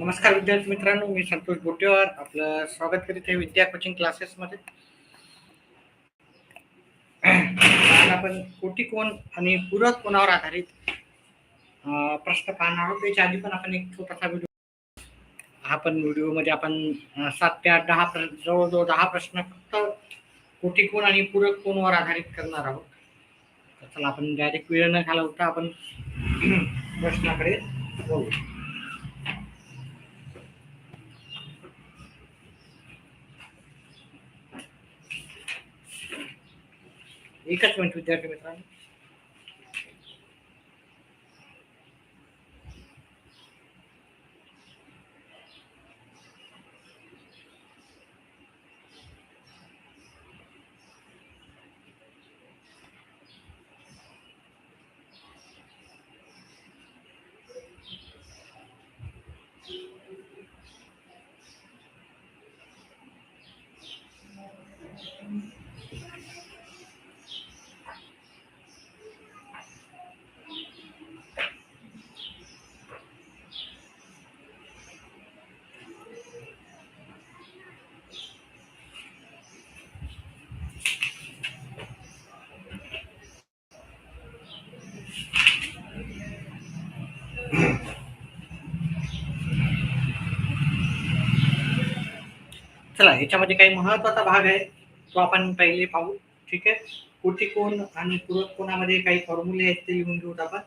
नमस्कार विद्यार्थी मित्रांनो, मी संतोष बोटेवार आपलं स्वागत करीत आहे विद्या कोचिंग क्लासेसमध्ये. आज आपण कोटी कोण आणि पूरक कोणावर आधारित प्रश्न पाहणार आहोत. त्याच्या आधी पण आपण एक छोटासा व्हिडिओमध्ये आपण 7 ते 8 जवळजवळ 10 प्रश्न फक्त कोटी कोण आणि पूरक कोणावर आधारित करणार आहोत. तर चला आपण डायरेक्ट वेळ न घालवता आपण प्रश्नाकडे जाऊ. एकच मिनिट विद्यार्थी मित्रांनो. चला, याच्यामध्ये काही महत्वाचा भाग आहे तो आपण पहिले पाहू. ठीक आहे. कोटी कोण आणि पूरक कोणामध्ये काही फॉर्म्युले आहेत ते लिहून घेऊत आपण.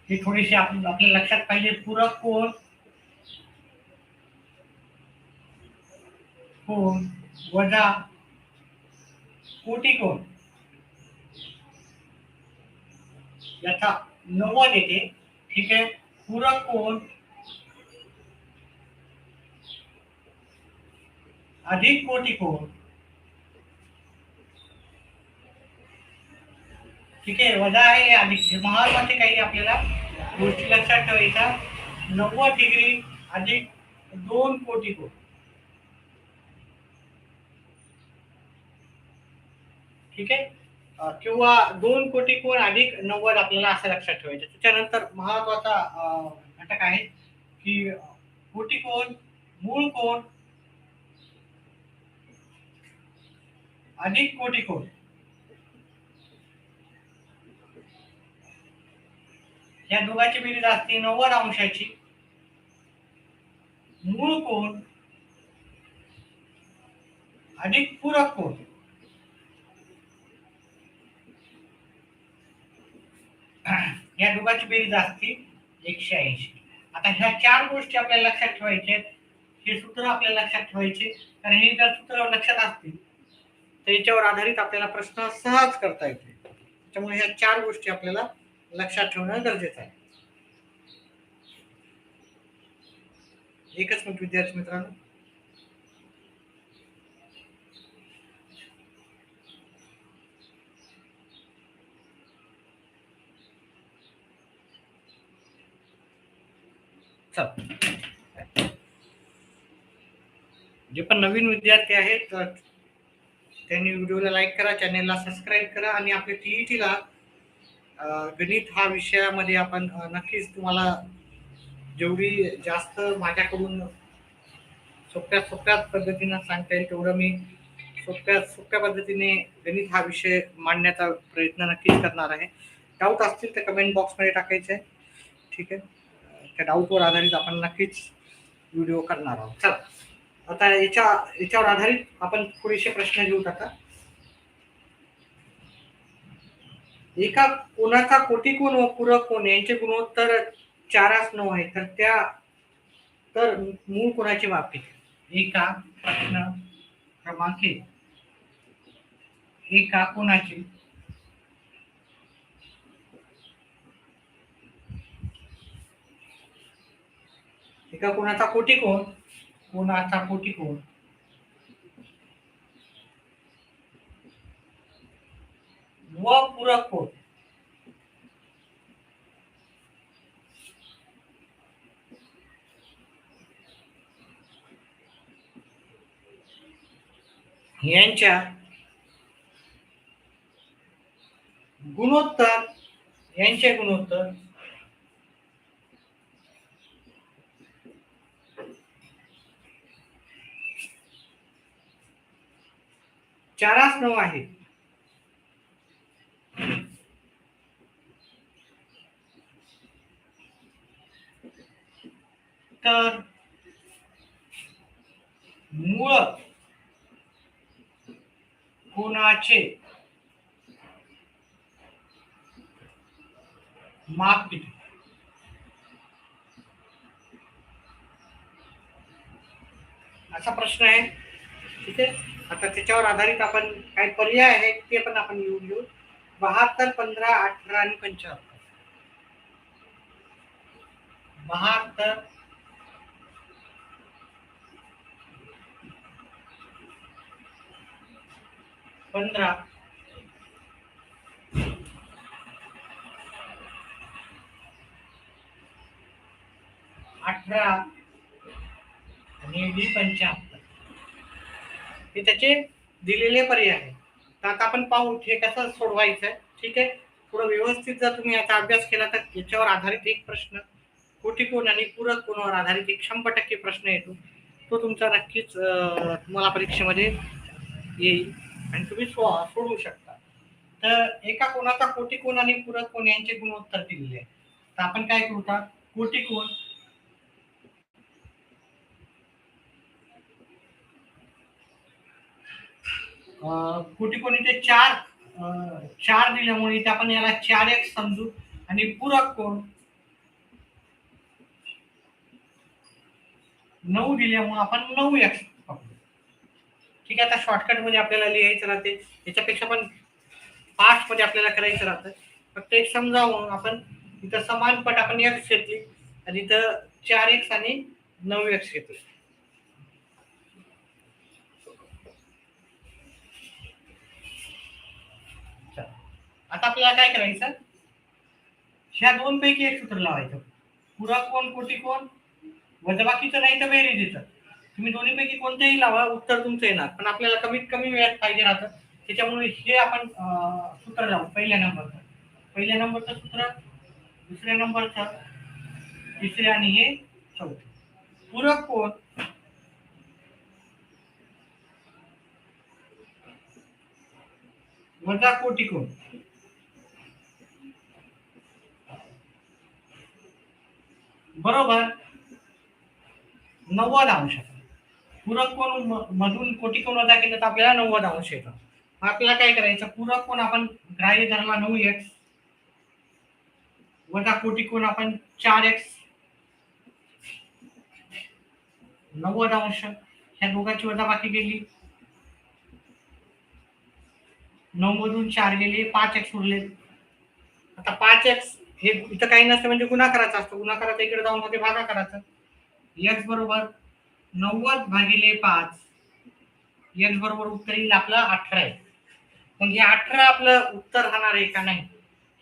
हे थोडीशी आपल्या लक्षात पाहिजे. पूरक कोण कोण वजा कोटी कोण याचा 90 येते. ठीक आहे. पूरक कोण अधिक कोटी कोण. ठीक आहे. वजा आहे अधिक. महत्वाचे काही आपल्याला गोष्टी लक्षात ठेवायच्या. 90 डिग्री अधिक 2 कोटी कोण. ठीक आहे. किंवा 2 कोटी कोण अधिक 90 आपल्याला असं लक्षात ठेवायचं. त्याच्यानंतर महत्वाचा घटक आहे की कोटी कोण मूळ कोण अधिक कोटी कोण. या दोघांची बेरीज असते 90 अंशाची. मूळ कोण अधिक पूरक कोण. या दोघांची बेरीज असते 180. आता ह्या 4 गोष्टी आपल्याला लक्षात ठेवायच्या. हे सूत्र आपल्याला लक्षात ठेवायचे, कारण हे जर सूत्र लक्षात असतील तर याच्यावर आधारित आपल्याला प्रश्न सहज करता येते. त्यामुळे ह्या 4 गोष्टी आपल्याला लक्षात ठेवणं गरजेचं आहे. एकच मिनिट विद्यार्थी मित्रांनो. जे पण नवीन विद्यार्थी आहेत त्यांनी व्हिडिओला लाईक करा, चॅनेलला सबस्क्राईब करा आणि आपल्या टीईटीला गणित हा विषयामध्ये आपण नक्कीच तुम्हाला जेवढी जास्त माझ्याकडून सोप्या पद्धतीने सांगता येईल तेवढं मी सोप्या पद्धतीने गणित हा विषय मांडण्याचा प्रयत्न नक्कीच करणार आहे. डाऊट असतील तर कमेंट बॉक्समध्ये टाकायचे. ठीक आहे. त्या डाऊटवर आधारित आपण नक्कीच व्हिडिओ करणार आहोत. चला, आता याच्यावर आधारित आपण थोडेसे प्रश्न घेऊ. आता एका कोणाचा कोटी कोण व पूरक कोण यांचे गुणोत्तर 4:9 आहे, तर मूळ कोणाची मापी. एका प्रश्न क्रमांक 1. एका कोणाची एका कोणाचा कोटी कोण व पूरक कोण यांच्या यांचे गुणोत्तर चारास 9 आहे. तर मूळ कोणाचे माप किती? असा प्रश्न आहे. ठीक आहे. आता त्याच्यावर आधारित आपण काही पर्याय आहेत ते पण आपण लिहून घेऊ. 72, 15, 18 आणि 75. 72, 15, 18 आणि 75 हे त्याचे दिलेले पर्याय आहे. तर आता आपण पाहू हे कसं सोडवायचं आहे. ठीक आहे. थोडं व्यवस्थित जर तुम्ही याचा अभ्यास केला तर याच्यावर आधारित एक प्रश्न, कोटिकोण आणि पूरक कोणावर आधारित एक 100% प्रश्न येतो. तो तुमचा नक्कीच तुम्हाला परीक्षेमध्ये येईल आणि तुम्ही सोडवू शकता. तर एका कोणाचा कोटिकोण आणि पूरक कोण यांचे गुणोत्तर दिलेले आहे. तर आपण काय करू? कोटिकोण कोटिकोण इथे चार दिल्यामुळे इथे आपण याला 4x समजू आणि पूरक कोण 9 दिल्यामुळे आपण 9x पकडू. ठीक आहे. आता शॉर्टकट मध्ये आपल्याला लिहायचं राहते. याच्यापेक्षा पण फास्ट मध्ये आपल्याला करायचं राहतं. फक्त एक समजावून आपण इथं समान पट आपण x घेतली आणि इथं 4x आणि 9x घेतली. आता आपल्याला काय करायचं? ह्या दोन पैकी एक सूत्र लावायचं. पूरक कोण कोटिकोण वजाबाकीचं नाही तर बेरीज. तुम्ही दोन्ही पैकी कोणतेही लावा, उत्तर तुमचं येणार. पण आपल्याला कमीत कमी वेळात पाहिजे राहतं. त्याच्यामुळे हे आपण सूत्र लावू. पहिल्या नंबरचं सूत्र, दुसऱ्या नंबरचं, तिसरे आणि हे चौथे. पूरक कोण वजा कोटिकोण बरोबर 90 अंश. पूरक कोण मधून कोटिकोण वजा केलं तर आपल्याला 90 अंश येतं. आपल्याला काय करायचं? पूरक कोण आपण ग्राह्य धरला 9x वजा कोटिकोण आपण 4x 90 अंश. ह्या दोघांची वजाबाकी केली, 9 मधून 4 गेले, 5x उरले. आता 5x हे इथं काही नसतं म्हणजे गुणाकाराचं असतं. गुणाकाराचं इकडे जाऊन मध्ये भागाकाराचं. x बरोबर 90 भागिले 5. x बरोबर उत्तर येईल आपलं 18 आहे. मग हे 18 आपलं उत्तर राहणार आहे का नाही?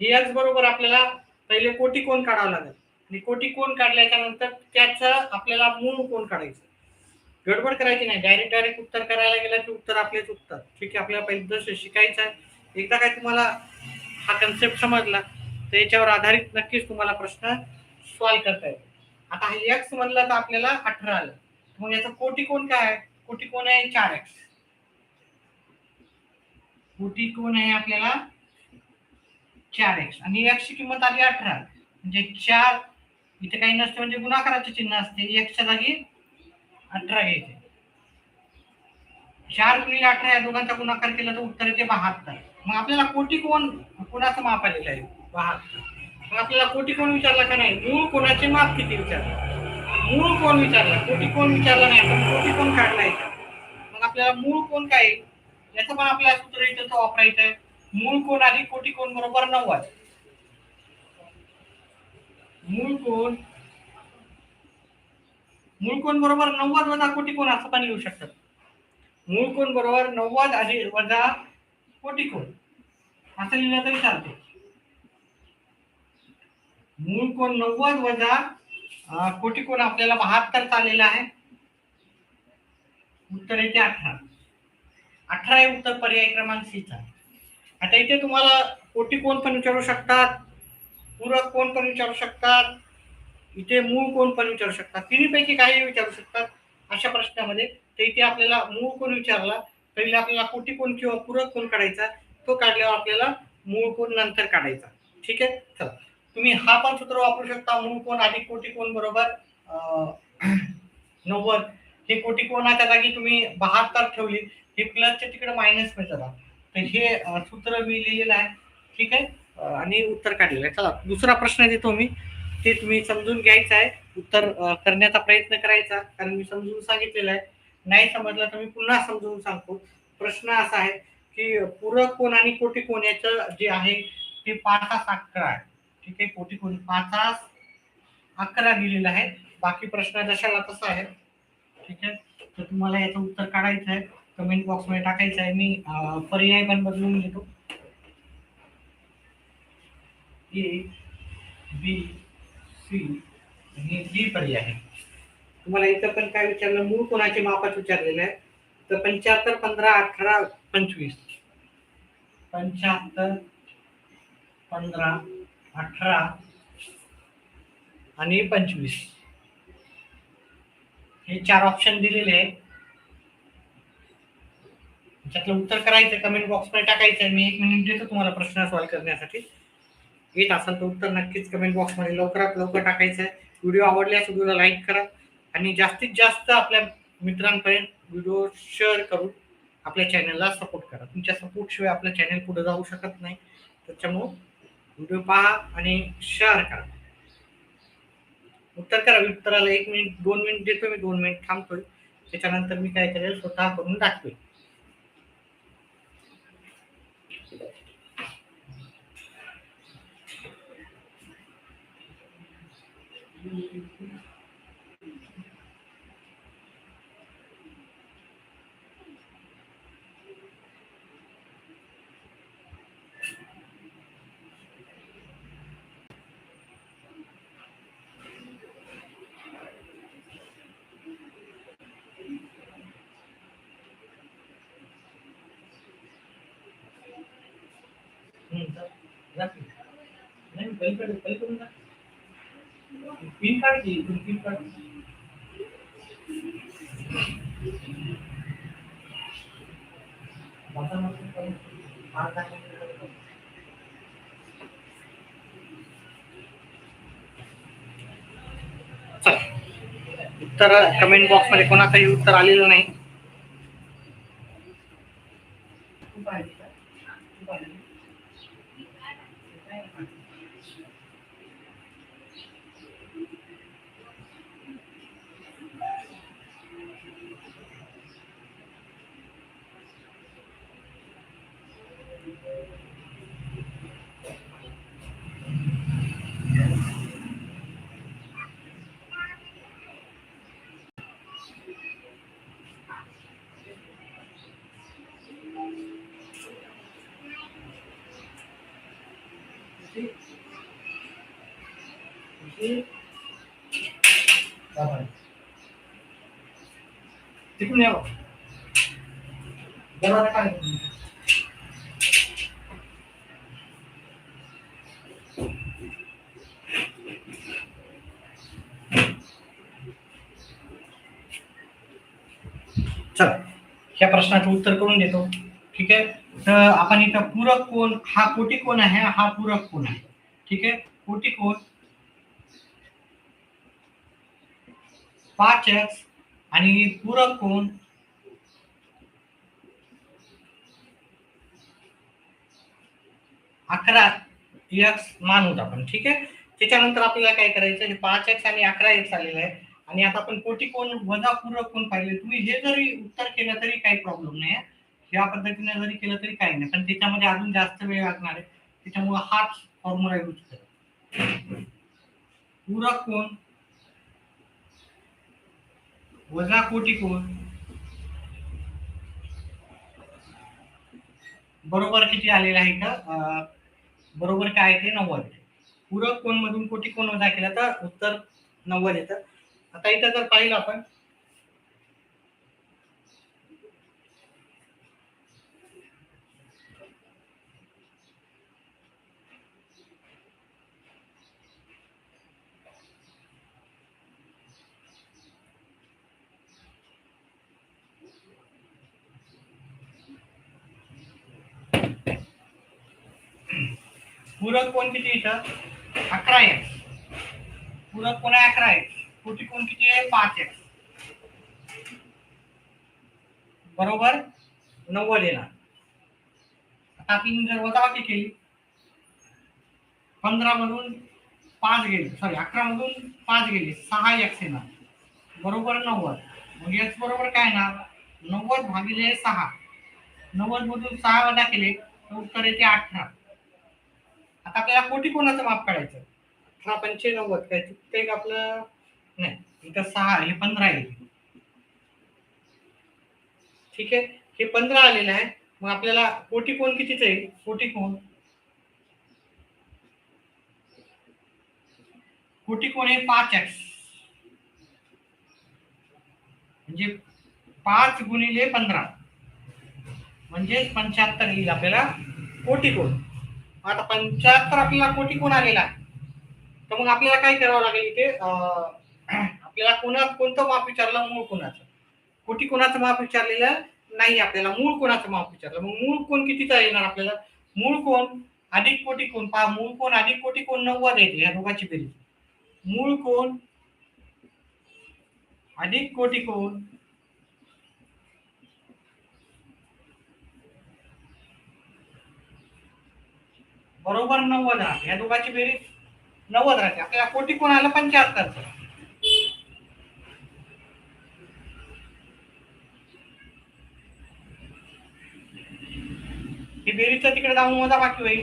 हे x बरोबर आपल्याला पहिले कोटिकोण काढावं लागेल आणि कोटिकोण काढल्याच्या नंतर त्याचं आपल्याला मूळ कोण काढायचं. गडबड करायची नाही. डायरेक्ट उत्तर करायला गेलं की उत्तर आपलेच उत्तर. ठीक आहे. आपल्याला पहिलं जसं शिकायचं आहे. एकदा काय तुम्हाला हा कन्सेप्ट समजला तर याच्यावर आधारित नक्कीच तुम्हाला प्रश्न सॉल्व्ह करता येईल. आता हा x म्हणलं तर आपल्याला 18 आलं. मग याचा कोटिकोण काय आहे? कोटिकोण आहे 4x. कोटिकोण आहे आपल्याला 4x आणि x ची किंमत आली 18. म्हणजे 4 इथे काही नसते म्हणजे गुणाकाराचे चिन्ह असते. x च्या जागी 18 घ्यायचे. 4 गुणिले 18 या दोघांचा गुणाकार केला तर उत्तर येते 72. मग आपल्याला कोटिकोण कोणाचं माप आलेलं आहे? 72. मग आपल्याला कोटिकोण विचारला का नाही? मूळ कोणाचे माप किती विचारलं? मूळ कोण विचारला, कोटिकोण विचारला नाही. पण कोटिकोण काढला याच्यात. मग आपल्याला मूळ कोण काय याचं पण आपल्याला सूत्र इथं वापरायचं आहे. मूळ कोण अधिक कोटिकोण बरोबर 90. मूळ कोण बरोबर 90 वजा कोटिकोण असं पण लिहू शकतात. मूळ कोण बरोबर 90 अधिक वजा कोटिकोण असं लिहिलं तरी चालते. मूळ कोण 90 वजा कोटिकोण आपल्याला 72 आलेला आहे. उत्तर येते 18. 18 हे उत्तर पर्याय क्रमांक सी चा. आता इथे तुम्हाला कोटिकोण पण विचारू शकतात, पूरक कोण पण विचारू शकतात, इथे मूळ कोण पण विचारू शकतात, तिन्हीपैकी काही विचारू शकतात अशा प्रश्नामध्ये. तर इथे आपल्याला मूळ कोण विचारला, पहिले आपल्याला कोटी कोण किंवा पूरक कोण काढायचा, तो काढल्यावर आपल्याला मूळ कोण नंतर काढायचा. ठीक आहे. चला, तुम्ही हा पण सूत्र वापरू शकता, मूळ कोण अधिक कोटी कोण बरोबर 90. हे कोटी कोणाच्या जागी तुम्ही 72 ठेवली, हे प्लसच्या तिकडे मायनस मध्ये जातात. तर हे सूत्र मी लिहिलेलं आहे. ठीक आहे. आणि उत्तर काढलेलं आहे. चला, दुसरा प्रश्न देतो मी, ते तुम्ही समजून घ्यायचं आहे, उत्तर करण्याचा प्रयत्न करायचा, कारण मी समजून सांगितलेलं आहे. नाही समजलं तर मी पुन्हा समजून सांगतो. प्रश्न असा आहे की पूरक कोण आणि कोटी कोण याचं जे आहे ते 5-11 आहे. ठीक आहे. कोटी कोण 5-11 दिलेलं आहे. बाकी प्रश्न जशाला तसा आहे. ठीक आहे. तर तुम्हाला याचं उत्तर काढायचं आहे, कमेंट बॉक्स मध्ये टाकायचं आहे. मी पर्याय पण बदलून घेतो. ए, बी, सी आणि डी पर्याय आहे. तुम्हाला इथं पण काय विचारलं, मूळ कोणाचे मापात विचारलेलं आहे. तर 75, 15, 18, 25. 75, 15, 18 आणि 25 हे 4 ऑप्शन दिलेले आहे. त्यातलं उत्तर करायचं, कमेंट बॉक्समध्ये टाकायचं आहे. मी 1 मिनिट देतो तुम्हाला प्रश्न सॉल्व्ह करण्यासाठी. येत असेल तर उत्तर नक्कीच कमेंट बॉक्समध्ये लवकरात लवकर टाकायचं आहे. व्हिडिओ आवडल्यास व्हिडिओला लाईक करा आणि जास्तीत जास्त आपल्या मित्रांपर्यंत व्हिडिओ शेअर करून आपल्या चॅनलला सपोर्ट करा. तुमच्या सपोर्टशिवाय आपलं चॅनल पुढे जाऊ शकत नाही. त्याच्यामुळं व्हिडिओ पहा आणि शेअर करा. उत्तर करा. उत्तराला 1 मिनिट 2 मिनिट देतो मी, 2 मिनिट थांबतोय. त्याच्यानंतर मी काय करेल, स्वतः करून दाखवेल. नाही, पलीकडून जा. पिन कार्ड घे, पिन कार्ड. चला, उत्तर कमेंट बॉक्स मध्ये कोणाचंही उत्तर आलेलं नाही. तिकडून या. दरवाजा काय चला, ह्या प्रश्नाचं उत्तर करून देतो. ठीक आहे. तर आपण इथं पूरक कोण, हा कोटी कोण आहे, हा पूरक कोण आहे. ठीक आहे. कोटी कोण 5x आणि पूरक कोण 11x मानूत आपण. ठीक आहे. त्याच्यानंतर आपल्याला काय करायचं, हे 5x आणि 11x आलेलं आहे आणि आता आपण कोटी कोण वजा पूरक कोण पाहिले. तुम्ही हे जरी उत्तर केलं तरी काही प्रॉब्लेम नाही. या पद्धतीने जरी केलं तरी काही नाही, पण त्याच्यामध्ये अजून जास्त वेळ लागणार आहे. त्याच्यामुळे हाच फॉर्म्युला यूज करा. पूरक कोण वजा कोटी कोण बरोबर किती आलेलं आहे का, बरोबर काय आहे ते 90. पूरक कोण मधून कोटी कोण वजा केला तर उत्तर 90 येतं. आता इथं जर पाहिलं आपण, पूरक कोण किती इथं 11x, पूरक कोण आहे 11x, कोटी कोण किती आहे 5x, बरोबर 90 येणार. आता आपण जर वजाबाकी केली 15 मधून 5 गेले, सॉरी 11 मधून 5 गेले 6x येणार, बरोबर 90. मग x बरोबर काय येणार 90 भागिले 6, 90 मधून 6 वजा केले तर उत्तर येते 18. आता आपल्याला कोटी कोणाचं माप काढायचं, 18×95 काय चुकते का आपलं, नाही इथं 6 हे 15 येईल, ठीक आहे हे 15 आलेलं आहे. मग आपल्याला कोटी कोण कितीच आहे, कोटी कोण आहे 5x, म्हणजे 5 गुणिले 15 म्हणजे 75 येईल आपल्याला कोटी कोण. आता 75 आपल्याला कोटी कोण आलेला आहे, तर मग आपल्याला काय करावं लागेल इथे, आपल्याला कोणतं माप विचारलं, मूळ कोणाचं, कोटी कोणाचं माप विचारलेलं नाही, आपल्याला मूळ कोणाचं माप विचारलं. मग मूळ कोण कितीचा येणार आपल्याला, मूळ कोण अधिक कोटी कोण, पहा मूळ कोण अधिक कोटी कोण 90 येते, या दोघांची बेरीज, मूळ कोण अधिक कोटी कोण बरोबर 90 राहते, या दोघांची बेरीज 90 राहते. आपल्याला कोटी कोण आलं 75. ही बेरीजचा तिकडे जाऊन वजा बाकी होईल,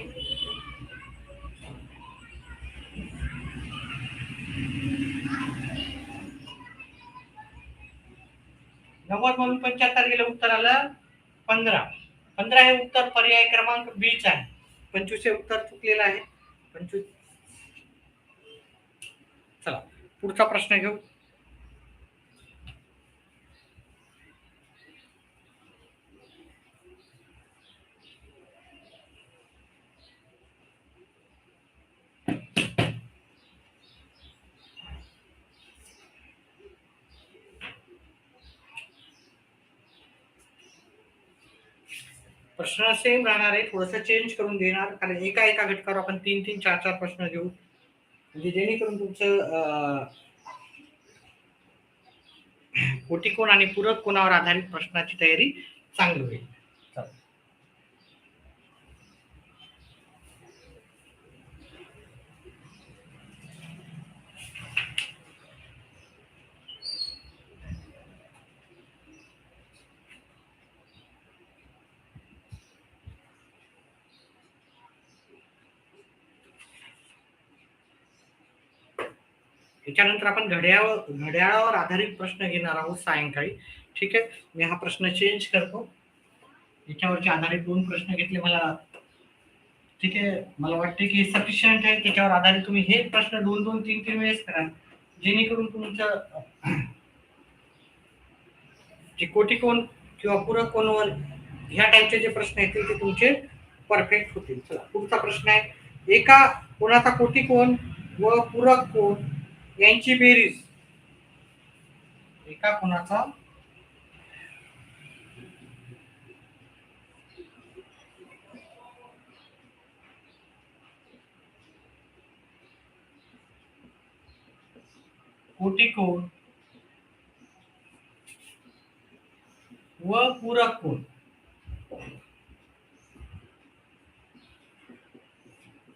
नव्वद मधून 75 गेलं उत्तर आलं 15. 15 हे उत्तर पर्याय क्रमांक बी च आहे. 25 हे उत्तर चुकलेलं आहे. 25. चला पुढचा प्रश्न घेऊ. प्रश्न सेम राहणार आहे, थोडंसं चेंज करून देणार, कारण एका घटकावर आपण 3-3, 4-4 प्रश्न घेऊ, म्हणजे जेणेकरून तुमचं कोटी कोण आणि पूरक कोणावर आधारित प्रश्नाची तयारी चांगली होईल. त्याच्यानंतर आपण घड्याळावर आधारित प्रश्न घेणार आहोत सायंकाळी. ठीक आहे, मी हा प्रश्न चेंज करतो. याच्यावरचे आधारित 2 प्रश्न घेतले मला, ठीक आहे, मला वाटते की सफिशियंट आहे. त्याच्यावर आधारित तुम्ही हे प्रश्न 2-2, 3-3 वेळेस करा, जेणेकरून तुमचं जे कोटी कोण किंवा पूरक कोणवर ह्या टाईपचे जे प्रश्न येतील ते तुमचे परफेक्ट होतील. चला पुढचा प्रश्न आहे, एका कोणाचा कोटी कोण व पूरक कोण यांची बेरीज, एका कोणाचा कोटी कोण व पूरक कोण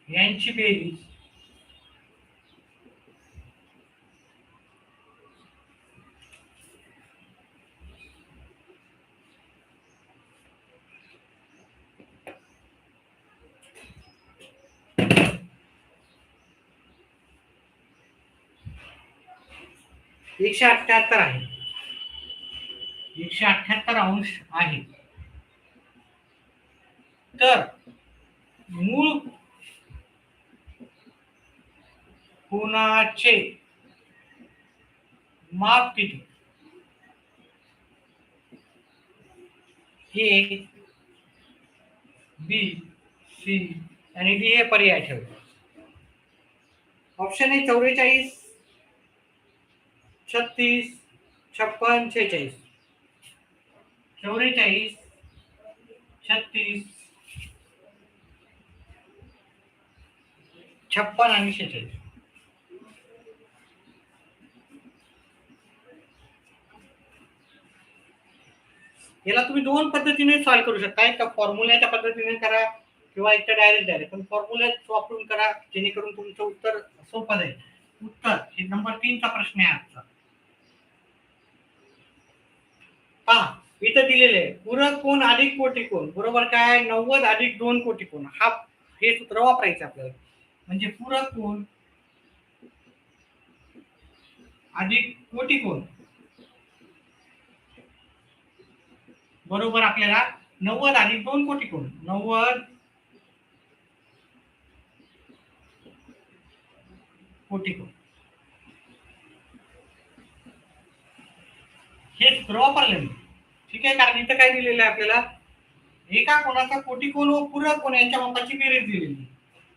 यांची बेरीज एकशे 78 आहे, 178 अंश आहे. तर मूळ कोणाचे माप किती, ए बी सी आणि डी हे पर्याय ठेवले. ऑप्शन आहे 44, 36, 56, 46. 44, 36, 56 आणि 46. याला तुम्ही दोन पद्धतीने सॉल्व्ह करू शकता. एक फॉर्म्युल्याच्या पद्धतीने करा किंवा एक तर डायरेक्ट पण फॉर्म्युला वापरून करा, जेणेकरून तुमचं उत्तर सोपं जाईल. उत्तर हे नंबर 3 चा प्रश्न आहे आजचा. पहा इथं दिलेले आहे पूरक कोण अधिक कोटी कोण बरोबर काय 90 अधिक 2 कोटी कोण हा हे सूत्र वापरायचं आपल्याला. म्हणजे पूरक कोण अधिक कोटी कोण बरोबर आपल्याला 90 अधिक 2 कोटी कोण 90 कोटी कोण हे सूत्र वापरले मी. ठीक आहे, कारण इथं काय दिलेलं आहे आपल्याला एका कोणाचा कोटी कोण व पूरक कोण यांच्या मापाची बेरीज दिलेली.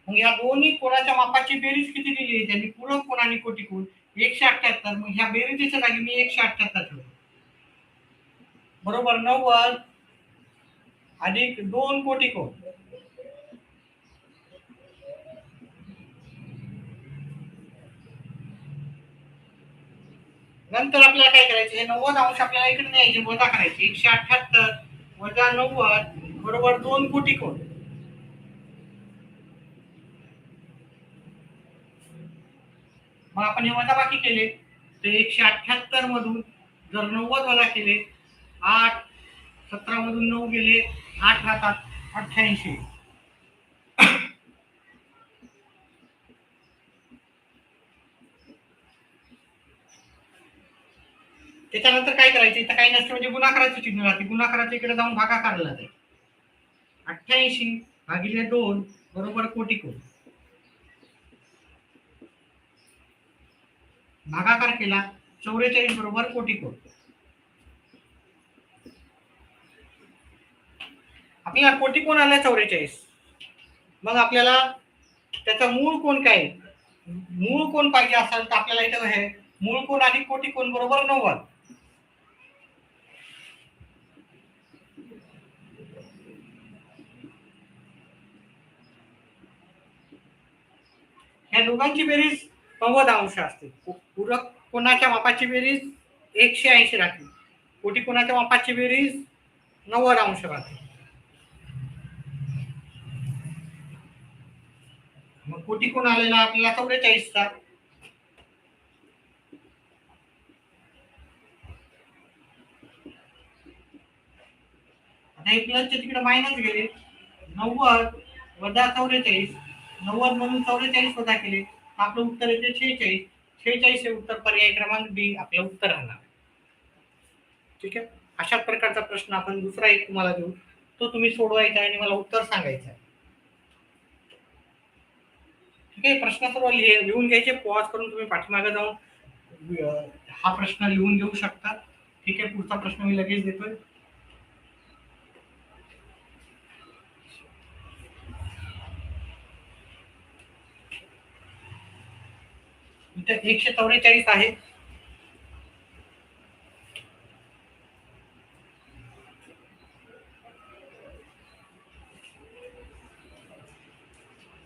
मग या दोन्ही कोणाच्या मापाची बेरीज किती दिली आहे त्यांनी पूरक कोण आणि कोटी कोण 178. मग ह्या बेरीजच्या जागी मी 178 ठेवतो. बरोबर 90 अधिक 2 कोटी कोण नंतर आपल्याला काय करायचं हे 90 अंश आपल्याला इकडे न्यायचे वजा करायचे 178 वजा 90 बरोबर 2 कोटी कोण. मग आपण हे वजाबाकी केले तर 178 मधून जर 90 वजा केले 8 17 मधून 9 गेले 8 राहतात 88. त्याच्यानंतर काय करायचं इथं काही नसतं म्हणजे गुणाकाराचं चिन्ह राहते गुणाकाराच्या इकडे जाऊन भागाकार जाते 88 भागिले 2 बरोबर कोटी कोण. भागाकार केला 44 बरोबर कोटी कोण. आपल्याला कोटी कोण आला 44. मग आपल्याला त्याचा मूळ कोण काय मूळ कोण पाहिजे असेल तर आपल्याला इथं आहे मूळ कोण आणि कोटी कोण बरोबर 90. ह्या दोघांची बेरीज 90 अंश असते. पूरक कोणाच्या मापाची बेरीज 180 राहते कोटी कोणाच्या मापाची बेरीज 90 अंश राहते. मग कोटी कोण आलेला आपल्याला 44चा. आता हे प्लसचे तिकडे मायनस गेले 90 वजा 44 90 मधून 44 वजा केले आपलं उत्तर येते 46. 46 हे उत्तर पर्याय क्रमांक बी आपलं उत्तर राहणार. ठीक आहे, अशा प्रकारचा प्रश्न आपण दुसरा एक तुम्हाला देऊ तो तुम्ही सोडवायचा आणि मला उत्तर सांगायचं आहे. ठीक आहे, प्रश्न सर्व लिहून घ्यायचे पॉज करून तुम्ही पाठीमागे जाऊन हा प्रश्न लिहून घेऊ शकता. ठीक आहे, पुढचा प्रश्न मी लगेच देतोय. इथे 144 आहे.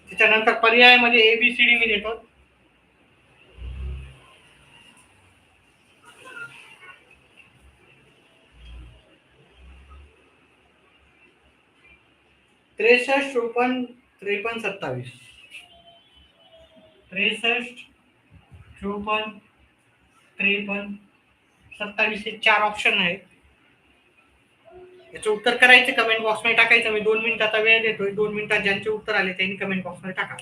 त्याच्यानंतर पर्यायामध्ये ABCD मी देतो. त्रेसष्ट 54 53 27 63 54 53 27 हे 4 ऑप्शन आहेत. याचं उत्तर करायचं कमेंट बॉक्समध्ये टाकायचं. मी 2 मिनिटाचा वेळ देतोय. 2 मिनिटात ज्यांचे उत्तर आले त्यांनी कमेंट बॉक्समध्ये टाका.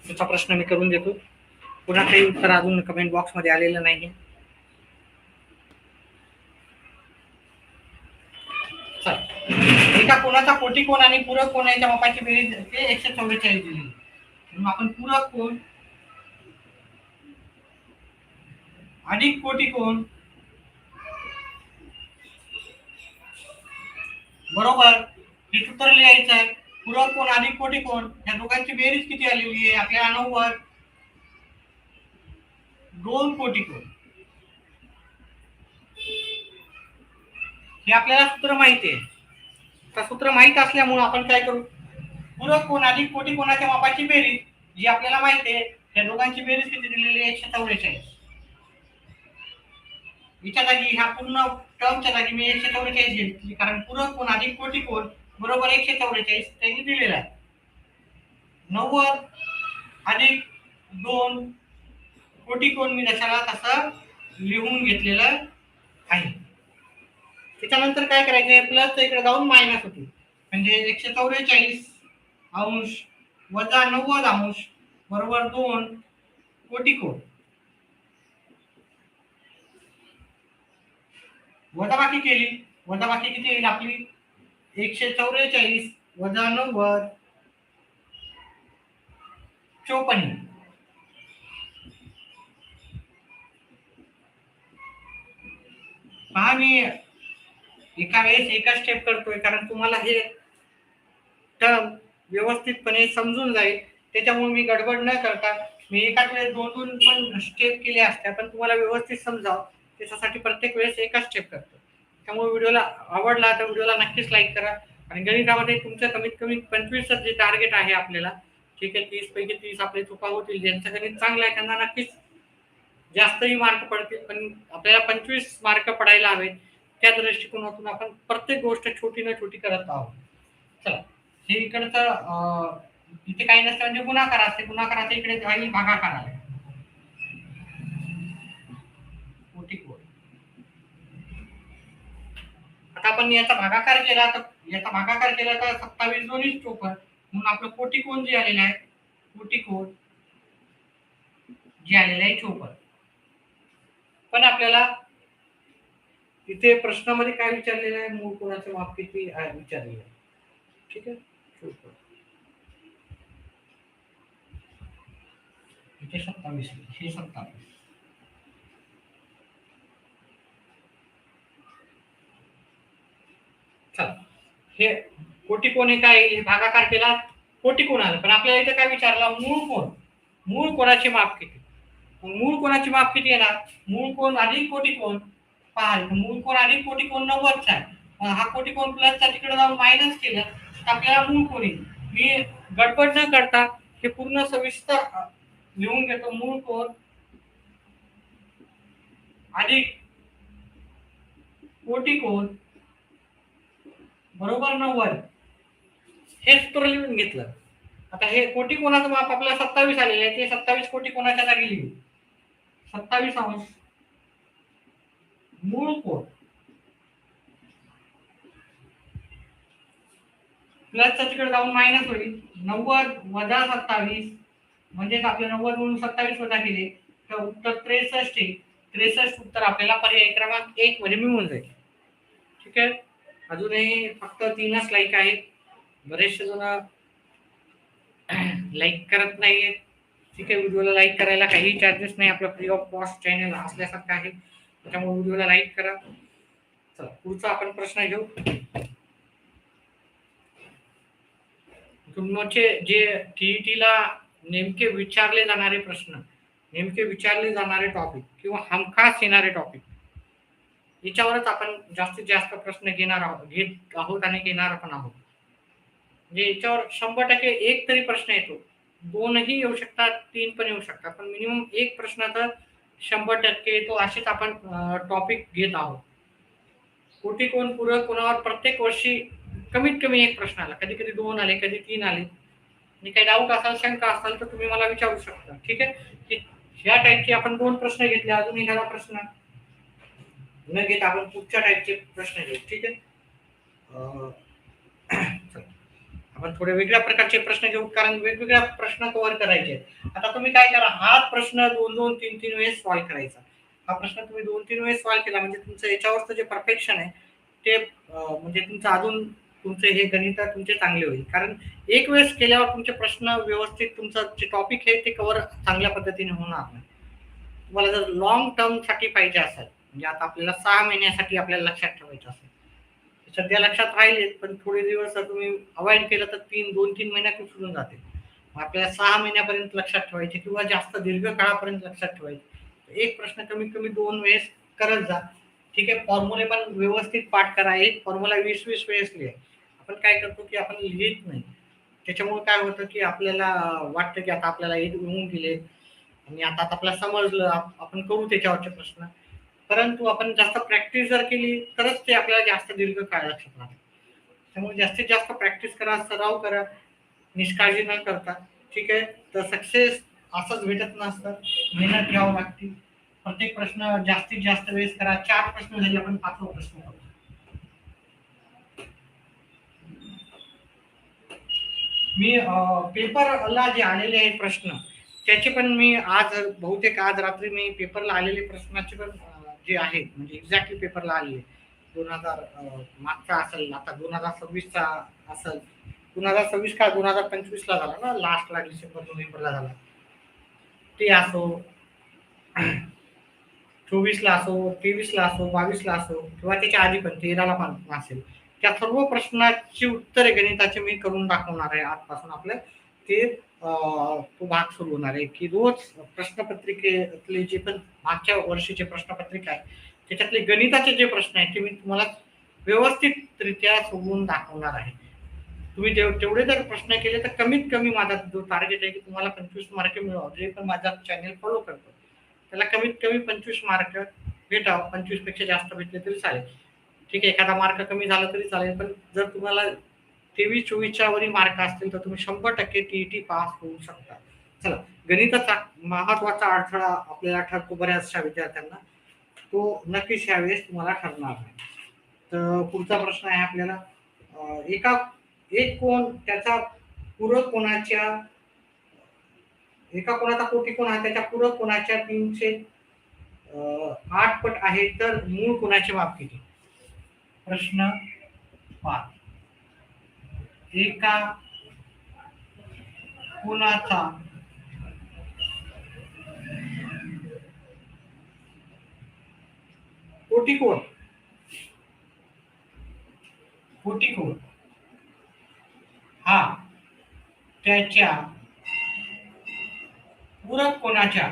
तुमचा प्रश्न मी करून देतो. पुन्हा काही उत्तर अजून कमेंट बॉक्स मध्ये आलेलं नाही. एका कोणाचा कोटी कोण आणि पूरक कोण याच्या मापाची बेरीज ते 144 दिली. म्हणून आपण पूरक कोण अधिक कोटी कोण बरोबर हे सूत्र लिहायचं आहे. पूरक कोण अधिक कोटी कोण या दोघांची बेरीज किती आलेली आहे आपल्याला 90. 2 कोटी कोण हे आपल्याला सूत्र माहिती आहे. तर सूत्र माहित असल्यामुळे आपण काय करू, पूरक कोण अधिक कोटी कोणाच्या मापाची बेरीज जी आपल्याला माहिती आहे त्या दोघांची बेरीज किती दिलेली आहे 144. याच्या जागी ह्या पूर्ण टर्मच्या जागी मी 144 घेतली कारण पूरक कोण अधिक कोटी कोण बरोबर 144 त्यांनी दिलेला आहे. 90 अधिक 2 कोटी कोण मी त्याच्याला तसं लिहून घेतलेलं आहे. त्याच्यानंतर काय करायचंय प्लस इकडे जाऊन मायनस होती म्हणजे 144 अंश वजा 90 अंश बरोबर 2 कोटी कोण. वजाबाकी केली, वजाबाकी किती येईल आपली 144 वजा 90 54. पहा मी एका वेळेस एका स्टेप करतोय कारण तुम्हाला हे टर्म व्यवस्थितपणे समजून जाईल. त्याच्यामुळे मी गडबड न करता मी एकाच वेळेस 2 पण स्टेप केल्या असत्या पण तुम्हाला व्यवस्थित समजावं त्याच्यासाठी प्रत्येक वेळेस एका स्टेप करतो. त्यामुळे व्हिडिओला आवडला तर व्हिडिओला नक्कीच लाईक करा आणि गणितामध्ये तुमचं कमीत कमी 25च जे टार्गेट आहे आपल्याला, ठीक आहे, 30 पैकी 30 आपले चुका होतील. ज्यांचं गणित चांगलं आहे त्यांना नक्कीच जास्तही मार्क पडतील पण आपल्याला 25 मार्क पडायला हवेत त्या दृष्टिकोनातून आपण प्रत्येक गोष्ट छोटी न छोटी करत आहोत. चला हे इकडचं इथे काही नसतं म्हणजे गुणाकार असते, गुणाकाराच्या इकडे राहील भागाकार आहे. कोटी कोण आता आपण याचा भागाकार केला तर 27 दोन्ही 54 म्हणून आपलं कोटी कोण जे आलेलं आहे कोटी कोण जे आलेलं आहे 54. पण आपल्याला इथे प्रश्नामध्ये काय विचारलेलं आहे मूळ कोणाचं माप किती आहे विचारलेलं आहे. ठीक आहे 54 इथे 27 हे 27. चला हे कोटी कोण हे काय भागाकार केला कोटी कोण आलं, पण आपल्याला इथं काय विचारला, मूळ कोण, मूळ कोणाची माप किती. मूळ कोणाची माप किती येणार, मूळ कोण अधिक कोटी कोण, पहा मूळ कोण अधिक कोटी कोण 90चा आहे. हा कोटी कोण प्लसचा तिकडे जाऊन मायनस केलं तर आपल्याला मूळ कोण येईल. मी गडबड न करता हे पूर्ण सविस्तर लिहून घेतो. मूळ कोण अधिक कोटी कोण बरोबर 90, हे सूत्र लिहून घेतलं. आता हे कोटी कोणाचं माप आपल्याला 27 आलेले आहे, ते 27 कोटी कोणाच्या जागी लिहू, 27 अंश मूळ कोण प्लसचा तिकडे जाऊन मायनस होईल, 90 वजा 27 म्हणजेच आपले 90 म्हणून 27 वजा केले तर उत्तर 63 येईल. 63 उत्तर आपल्याला पर्याय क्रमांक 1 मध्ये मिळून जाईल. ठीक आहे, अजूनही फक्त 3च लाईक आहेत, बरेचसे जण लाईक करत नाहीये. ठीक आहे, व्हिडिओला लाईक करायला काही चार्जेस नाही, आपलं फ्री ऑफ कॉस्ट चॅनल असल्यासारखं आहे, त्यामुळे व्हिडिओला लाईक करा. चला पुढचा आपण प्रश्न घेऊ. तुमचे जे टीईटीला नेमके विचारले जाणारे प्रश्न, नेमके विचारले जाणारे टॉपिक किंवा हमखास येणारे टॉपिक, याच्यावरच आपण जास्तीत जास्त प्रश्न घेत आहोत आणि घेणार पण आहोत. म्हणजे याच्यावर 100% एक तरी प्रश्न येतो, 2ही येऊ शकतात, 3 पण येऊ शकतात, पण मिनिमम एक प्रश्न तर 100% येतो, असेच आपण टॉपिक घेत आहोत. कोटी कोण पूरक कोणावर प्रत्येक वर्षी कमीत कमी एक प्रश्न आला, कधी कधी 2 आले, कधी 3 आले. आणि काही डाऊट असाल, शंका असाल तर तुम्ही मला विचारू शकता. ठीक आहे, की ह्या टाईपचे आपण 2 प्रश्न घेतले, अजून एखादा प्रश्न न घेता आपण पुढच्या टाईपचे प्रश्न घेऊ. ठीक आहे, आपण थोडे वेगळ्या प्रकारचे प्रश्न घेऊ, कारण वेगवेगळ्या प्रश्न कव्हर करायचे. आता तुम्ही काय करा, हा प्रश्न 2-2, 3-3 वेळेस सॉल्व्ह करायचा. हा प्रश्न तुम्ही 2-3 वेळेस सॉल्व्ह केला म्हणजे तुमचं याच्यावरचं जे परफेक्शन आहे ते म्हणजे तुमचं अजून तुमचे हे गणित तुमचे चांगले होईल. कारण एक वेळेस केल्यावर तुमचे प्रश्न व्यवस्थित, तुमचं जे टॉपिक आहे ते कव्हर चांगल्या पद्धतीने होणार नाही. तुम्हाला जर लॉंग टर्म साठी पाहिजे असेल, म्हणजे आता आपल्याला 6 महिन्यासाठी आपल्याला लक्षात ठेवायचं असेल, सध्या लक्षात राहिले पण थोडे दिवस तुम्ही अवॉइड केलं तर 2-3 महिन्यात विसरून जाते. आपल्याला 6 महिन्यापर्यंत लक्षात ठेवायचे किंवा जास्त दीर्घ काळापर्यंत लक्षात ठेवायचे. एक प्रश्न कमीत कमी 2 वेळेस करत जा. ठीक आहे, फॉर्म्युले पण व्यवस्थित पाठ करा. एक फॉर्म्युला 20-20 वेळेस लिहा. आपण काय करतो की आपण लिहित नाही, त्याच्यामुळे काय होतं की आपल्याला वाटतं की आता आपल्याला हे लिहून दिले आणि आता आपल्याला समजलं, आपण करू त्याच्यावरचे प्रश्न. परंतु आपण जास्त प्रॅक्टिस जर केली तरच ते आपल्याला जास्त दीर्घ काळ लक्षात राहतं. त्यामुळे जास्तीत जास्त प्रॅक्टिस करा, सराव करा, निष्काळजी न करता. ठीक आहे, तर सक्सेस असंच भेटत नसतं, मेहनत घ्यावं लागते. प्रत्येक प्रश्न जास्तीत जास्त वेळेस करा. 4 प्रश्न झाले, आपण 5वा प्रश्न करू. मी पेपरला जे आलेले आहेत प्रश्न त्याचे पण मी आज बहुतेक आज रात्री मी पेपरला आलेले प्रश्नाचे पण जे आहेत म्हणजे एक्झॅक्टली पेपरला आलेले 2000 मागचा असेल, आता 2026चा असेल, 2026 का 2025 ला झाला ना, लास्टला डिसेंबर नोव्हेंबरला झाला, ते असो 24 ला असो, 23 ला असो, 22 ला असो किंवा त्याच्या आधी पण 13 ला पण असेल, त्या सर्व प्रश्नाची उत्तरे गणिताचे मी करून दाखवणार आहे आजपासून. आपलं ते तो भाग सुरू होणार आहे की रोज प्रश्नपत्रिकेतले जे पण मागच्या वर्षीचे प्रश्नपत्रिका आहे त्याच्यातले गणिताचे जे प्रश्न आहेत ते मी तुम्हाला व्यवस्थितरित्या सोडवून दाखवणार आहे. तुम्ही तेवढे जर प्रश्न केले तर कमीत कमी माझा जो टार्गेट आहे की तुम्हाला 25 मार्क मिळावं. जे पण माझा चॅनल फॉलो करतो त्याला कमीत कमी 25 मार्क भेटावं. 25 पेक्षा जास्त भेटले तरी चालेल. ठीक आहे, एखादा मार्क कमी झाला तरी चालेल, पण जर तुम्हाला 23-24च्या वरील मार्क असतील तर तुम्ही 100% टीईटी पास होऊ शकता. चला, गणिताचा महत्वाचा अडथळा आपल्याला ठरतो बऱ्याचशा विद्यार्थ्यांना, तो नक्कीच यावेळेस तुम्हाला ठरणार नाही. तर पुढचा प्रश्न आहे आपल्याला, एक कोण त्याचा पूरक कोणाच्या, एका कोणाचा कोटी कोण आहे त्याच्या पूरक कोणाच्या 308 पट आहे तर मूळ कोणाचे माप किती. प्रश्न 5, एका कोणाचा कोटी कोण, कोटी कोण हा त्याच्या पूरक कोणाच्या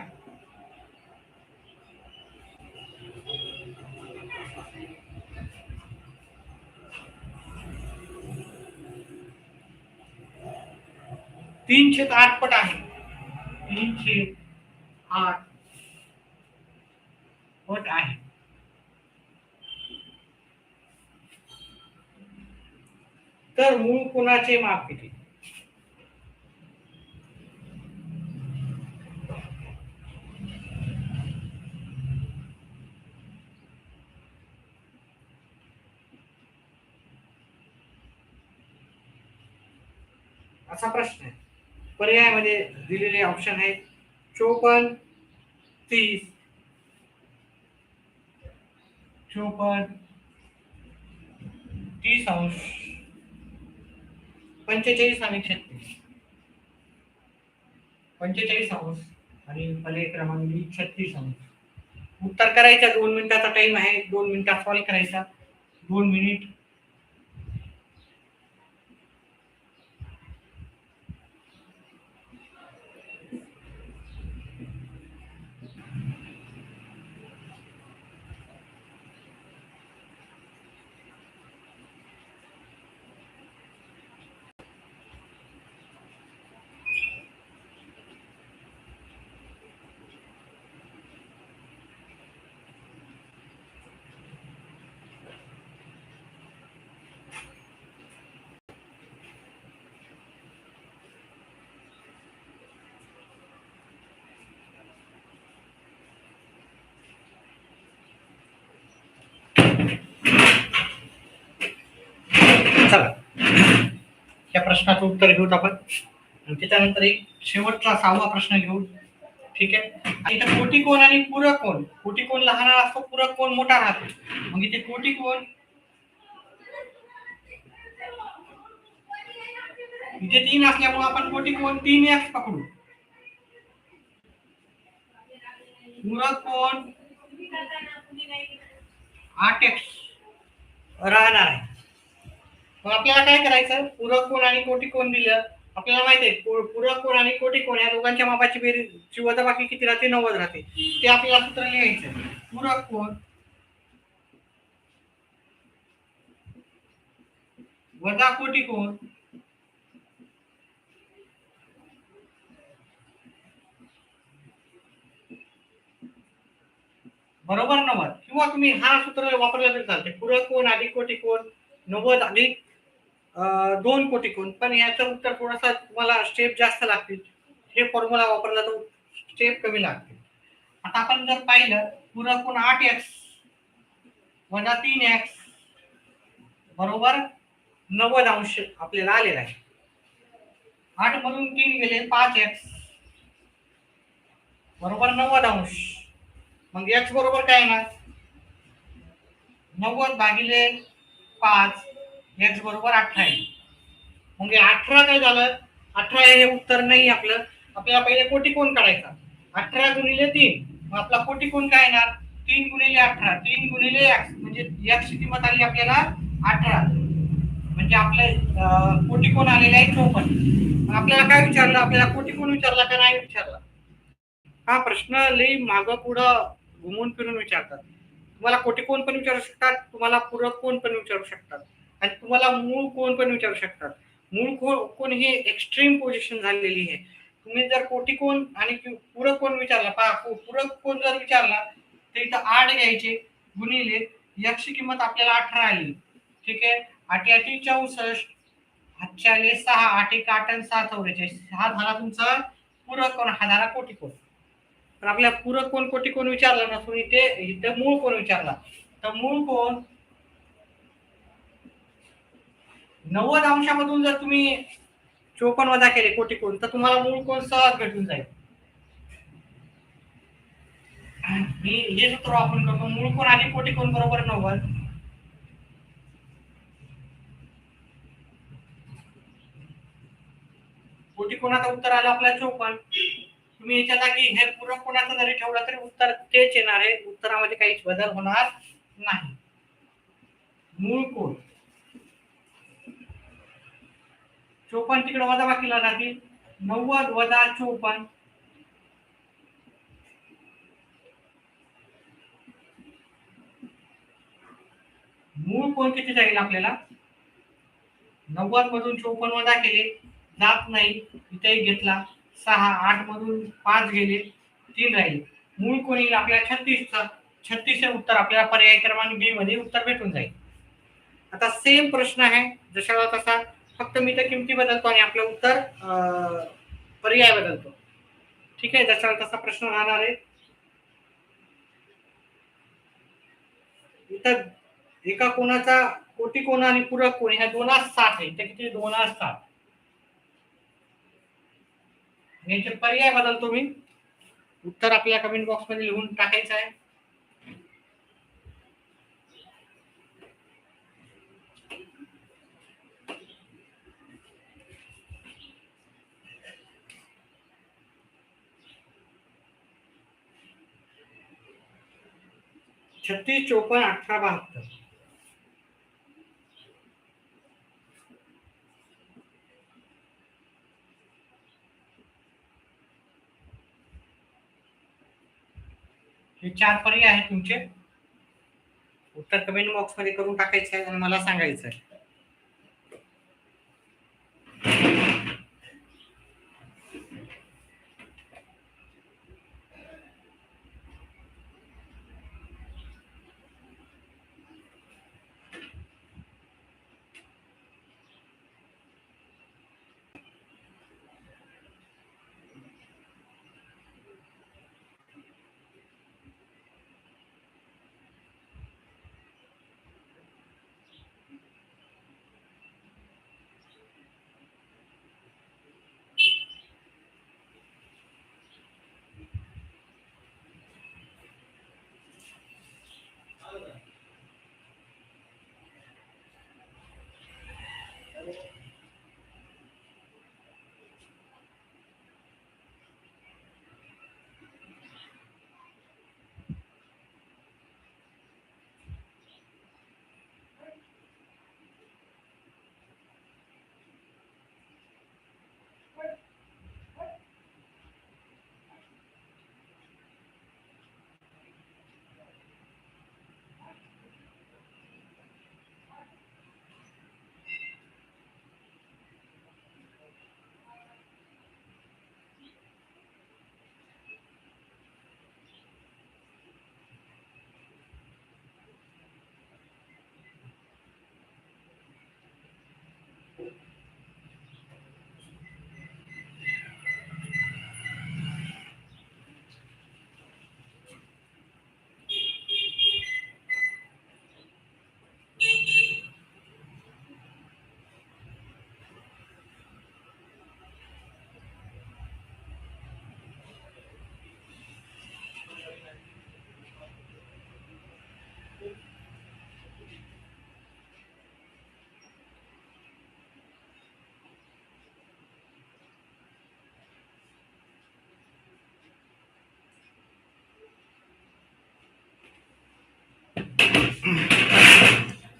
तीन छेद आठ पट आहे. 3/8 पट आहे. तर मूळ कोणाचे माप किती? असा प्रश्न आहे. पर्यायामध्ये दिलेले ऑप्शन आहेत 54, 30, 54, 30°, 45 आणि 36. 45° आणि पर्याय क्रमांक बी 36°. उत्तर करायचं 2 मिनिटाचा टाइम आहे. 2 मिनिटात सॉल्व्ह करायचा. 2 मिनिट. चला या प्रश्नाचं उत्तर घेऊत आपण आणि त्याच्यानंतर एक शेवटचा 6वा प्रश्न घेऊ. ठीक आहे. इथं कोटी कोण आणि पूरक कोण. कोटी कोण लहान असतो, पूरक कोण मोठा राहतो. मग इथे कोटी कोण इथे 3 असल्यामुळे आपण कोटी कोण 3x पकडू. पूरक कोण 8x राहणार आहे. मग आपल्याला काय करायचं, पूरक कोण आणि कोटी कोण दिलं. आपल्याला माहिती आहे पूरक कोण आणि कोटी कोण या दोघांच्या मापाची बेरीजची वजाबाकी किती राहते, 90 राहते. ते आपल्याला सूत्र लिहायचं. पूरक कोण वजा कोटी कोण बरोबर 90. किंवा तुम्ही हा सूत्र वापरलं तरी चालते. पूरक कोण अधिक कोटी कोण 90 अधिक 2 कोटी कोण. पण याचं उत्तर थोडासा तुम्हाला स्टेप जास्त लागतील. हे फॉर्म्युला वापरला तर स्टेप कमी लागतील. आता आपण जर पाहिलं पूरक कोण 8x वजा 3x बरोबर 90° आपल्याला आलेला आहे. 8 मधून 3 गेले 5x बरोबर 90°. मग x बरोबर काय येणार 90 भागिले 5 x बरोबर 18. मग 18 काय झालं 18 हे उत्तर नाही आपलं. आपल्याला पहिले कोटी कोण काढायचा. 18 गुणिले 3 मग आपला कोटी कोण काय येणार 3 गुणिले 18 3 गुणिले x म्हणजे x ची किंमत आली आपल्याला 18. म्हणजे आपले कोटी कोण आलेला आहे 54. आपल्याला काय विचारलं, आपल्याला कोटी कोण विचारला का नाही विचारला. हा प्रश्न लई मागं पुढं घुमून फिरून विचारतात. तुम्हाला कोटी कोण पण विचारू शकतात, तुम्हाला पूरक कोण पण विचारू शकतात आणि तुम्हाला मूळ कोण पण विचारू शकतात. मूळ कोण ही एक्स्ट्रीम पोझिशन झालेली आहे. तुम्ही जर कोटी कोण आणि पूरक कोण विचारला पहा, पूरक कोण जर विचारला तर इथं 8 घ्यायचे गुणिले x ची किंमत आपल्याला 18 आली. ठीक आहे. 8 8 64 8 6 8 1 8 आणि 6 44 हा झाला तुमचा पूरक कोण, हा झाला कोटी कोण. तर आपल्या पूरक कोण कोटी कोण विचारला नसून इथे मूळ कोण विचारला. तर मूळ कोण 90° जर तुम्ही 54 वजा केले कोटी कोण तर तुम्हाला मूळ कोण सहज भेटून जाईल. हे सूत्र आपण करतो मूळ कोण आणि कोटी कोण बरोबर 90. कोटी कोणाचं उत्तर आलं आपल्याला 54. तुम्ही याच्या जागी हे पूरक कोणाचं जरी ठेवलं तरी उत्तर तेच येणार आहे. उत्तरामध्ये काहीच बदल होणार नाही. मूळ कोण 54 तिकडे वजाबाकीला जातील. 90 वजा 54. मूळ कोण किती जाईल आपल्याला? 90 मधून 54 वजा केले, जात नाही, इथे घेतला 6. 8 मधून 5 गेले, 3 राहिले. मूळ कोण येईल आपल्याला? 36चा. 36 हे उत्तर आपल्याला पर्याय क्रमांक बी मध्ये उत्तर भेटून जाईल. आता सेम प्रश्न आहे जशाला तसा, फक्त मी तर किमती बदलतो आणि आपलं उत्तर पर्याय बदलतो. ठीक आहे, जशाला तसा प्रश्न राहणार आहे. इथं एका कोणाचा कोटी कोण आणि पूरक कोण ह्या 2:60 आहे. इथे किती? 2:60. याचे पर्याय बदलतो मी. उत्तर आपल्या कमेंट बॉक्स मध्ये लिहून टाकायचं आहे. छत्तीस 54 18 72. हे 4 पर्याय आहेत तुमचे. उत्तर कमेंट बॉक्स मध्ये करून टाकायचं आहे आणि मला सांगायचं आहे.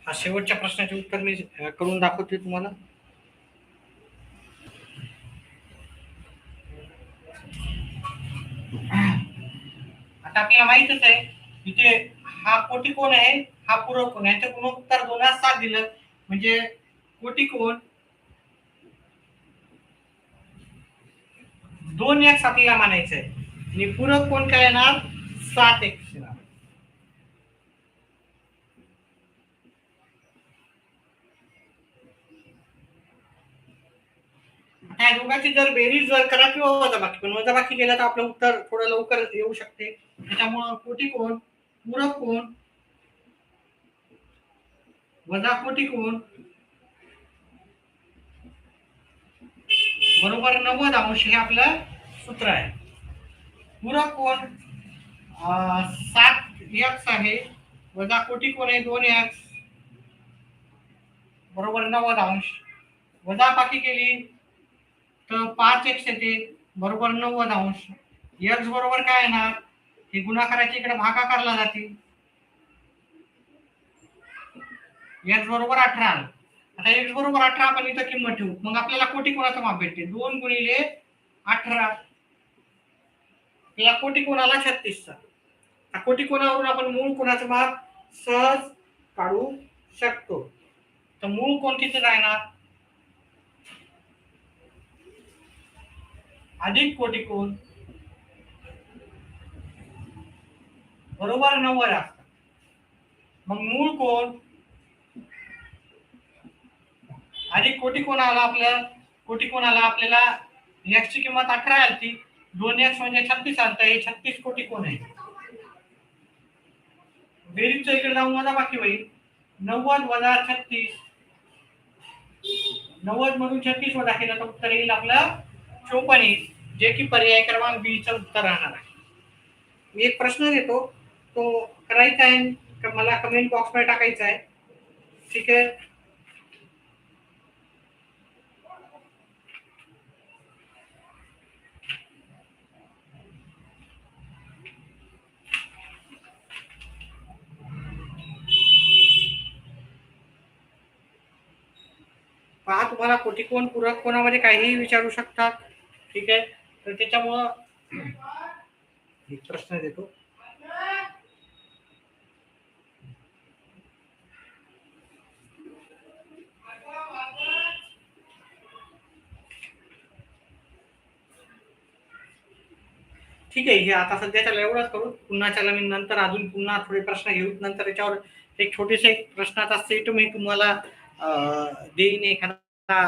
हा शेवटच्या प्रश्नाचे उत्तर मी करून दाखवते तुम्हाला. आता आपल्याला माहितच आहे इथे हा कोटी कोण आहे, हा पूरक कोण आहे. याचं गुणोत्तर 2:7 दिलं म्हणजे कोटी कोण 2x आपल्याला मानायचं आहे आणि पूरक कोण काय येणार? 7x येणार. ह्या दोघांची जर बेरीज जर करा किंवा वजाबाकी, पण वजाबाकी केला तर आपलं उत्तर थोडं लवकर येऊ शकते. त्याच्यामुळं कोटी कोण पूरक कोण वजा कोटी कोण बरोबर 90° हे आपलं सूत्र आहे. पूरक कोण 7x आहे वजा कोटी कोण आहे 2x बरोबर 90°. वजाबाकी केली तर 5x येते बरोबर 90°. x बरोबर काय येणार? हे गुणाकाराच्या इकडे भागाकारला जातील. x बरोबर 18. आता x बरोबर 18 आपण इथं किंमत ठेवू, मग आपल्याला कोटी कोणाचं माप भेटते 2 गुणिले 18, या कोटी कोणाला 36चा. कोटी कोणावरून आपण मूळ कोणाचं माप सहज काढू शकतो. तर मूळ कोण किती राहणार, अधिक कोटी कोण बरोबर 90 असतात. मग मूळ कोण अधिक कोटी कोण आला, कोटी कोण आला आपल्याला x ची किंमत 18 आली, 2x म्हणजे 36 आलता, हे 36 कोटी कोण आहे. बेरीजच्या इकडे जाऊन वजा बाकी होईल, 90 वजा 36, 90 मधून 36 वजा केलं तर उत्तर येईल आपलं 54, जे की पर्याय क्रमांक बी चं उत्तर राहणार आहे. मी एक प्रश्न देतो, तो करायचा आहे का मला कमेंट बॉक्स मध्ये टाकायचा आहे. ठीक आहे. पहा, तुम्हाला कोटिकोण पूरक कोणामध्ये काहीही विचारू शकतात. ठीक आहे. तर त्याच्यामुळं एक प्रश्न देतो. ठीक आहे, हे आता सध्याच्याला एवढंच करू. पुन्हाच्याला मी नंतर अजून पुन्हा थोडे प्रश्न घेऊ. नंतर त्याच्यावर एक छोटेसे एक प्रश्नाचा सेट मी तुम्हाला देईन, एखादा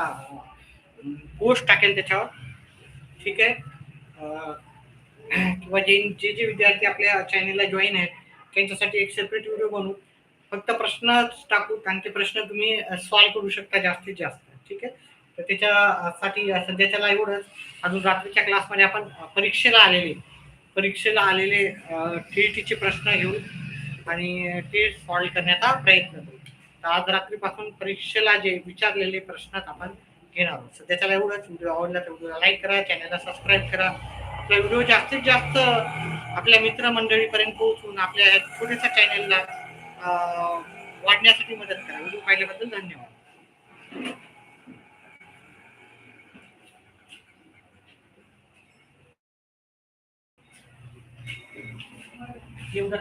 पोस्ट टाकेल त्याच्यावर. ठीक आहे. किंवा जे विद्यार्थी आपल्या चॅनेलला जॉईन आहेत त्यांच्यासाठी एक सेपरेट व्हिडिओ बनवू, फक्त प्रश्नच टाकू आणि ते प्रश्न तुम्ही सॉल्व्ह करू शकता जास्तीत जास्त. ठीक आहे. तर त्याच्यासाठी सध्याच्याला एवढंच. अजून रात्रीच्या क्लासमध्ये आपण परीक्षेला आलेले टीईटीचे प्रश्न घेऊन आणि ते सॉल्व्ह करण्याचा प्रयत्न करू. तर आज रात्रीपासून परीक्षेला जे विचारलेले प्रश्न आपण घेणार आहोत. सध्याच्याला एवढंच. व्हिडिओ आवडला तर व्हिडिओला लाईक करा, चॅनलला सबस्क्राईब करा, आपला व्हिडिओ जास्तीत जास्त आपल्या मित्रमंडळीपर्यंत पोहोचवून आपल्या छोट्याशा चॅनलला वाढण्यासाठी मदत करा. व्हिडिओ पाहिल्याबद्दल धन्यवाद. एवढं